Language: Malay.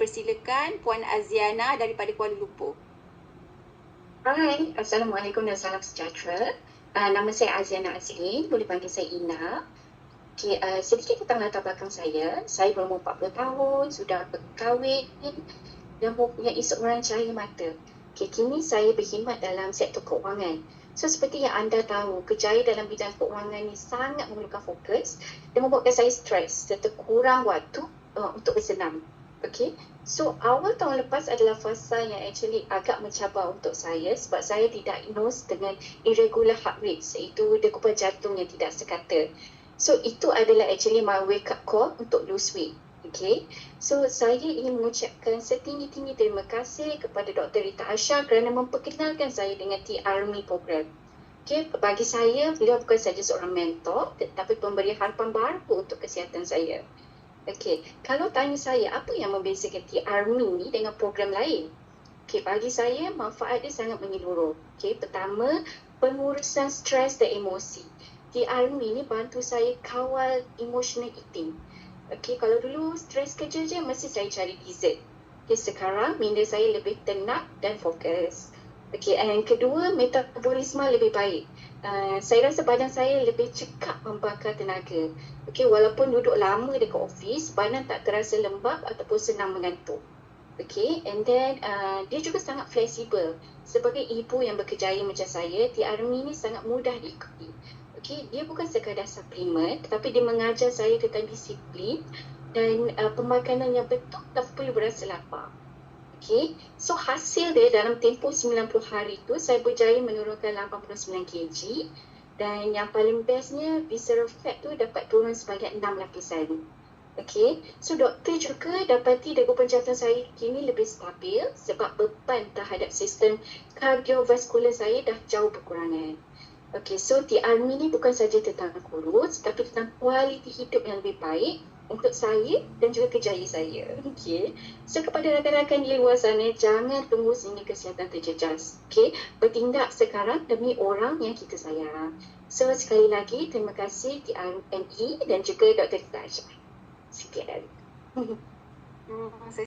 persilakan Puan Aziana daripada Kuala Lumpur. Hai, Assalamualaikum dan salam sejahtera. Nama saya Aziana Azlin, boleh panggil saya Ina. Sedikit tentang latar belakang saya berumur 40 tahun, sudah berkahwin dan mempunyai seorang cahaya mata. Kini saya berkhidmat dalam sektor keuangan. So, seperti yang anda tahu, kerjaya dalam bidang keuangan ini sangat memerlukan fokus dan membuatkan saya stres serta kurang waktu untuk bersenam. So awal tahun lepas adalah fasa yang actually agak mencabar untuk saya sebab saya didiagnose dengan irregular heart rate, iaitu degupan jantung yang tidak sekata. So itu adalah actually my wake up call untuk lose weight. So saya ingin mengucapkan setinggi-tinggi terima kasih kepada Dr. Rita Asha kerana memperkenalkan saya dengan TRME program. Bagi saya, beliau bukan sahaja seorang mentor tetapi pemberi harapan baru untuk kesihatan saya. Kalau tanya saya apa yang membezakan TRME ni dengan program lain? Bagi saya manfaat dia sangat menyeluruh. Pertama, pengurusan stres dan emosi. TRME ni bantu saya kawal emotional eating. Kalau dulu stres kerja je mesti saya cari dessert. Sekarang minda saya lebih tenang dan fokus. And kedua, metabolisme lebih baik. Saya rasa badan saya lebih cepat membakar tenaga. Walaupun duduk lama dekat office, badan tak terasa lembab ataupun senang mengantuk. And then dia juga sangat fleksibel. Sebagai ibu yang berkerjaya macam saya, TRME ni sangat mudah diikuti. Dia bukan sekadar suplemen, tetapi dia mengajar saya tentang disiplin dan pemakanan yang betul tanpa perlu berasa lapar. So hasil dia dalam tempoh 90 hari tu saya berjaya menurunkan 89 kg dan yang paling bestnya visceral fat tu dapat turun sebanyak 6 lapisan. So doktor juga dapati degupan jantung saya kini lebih stabil sebab beban terhadap sistem kardiovaskular saya dah jauh berkurangan. So TRME ni bukan saja tentang kurus tapi tentang kualiti hidup yang lebih baik untuk saya dan juga kerjaya saya. So kepada rakan-rakan di luar sana, jangan tunggu sehingga kesihatan terjejas. Bertindak sekarang demi orang yang kita sayang. So sekali lagi terima kasih TRME dan juga Dr. Rita Asha. Sekian.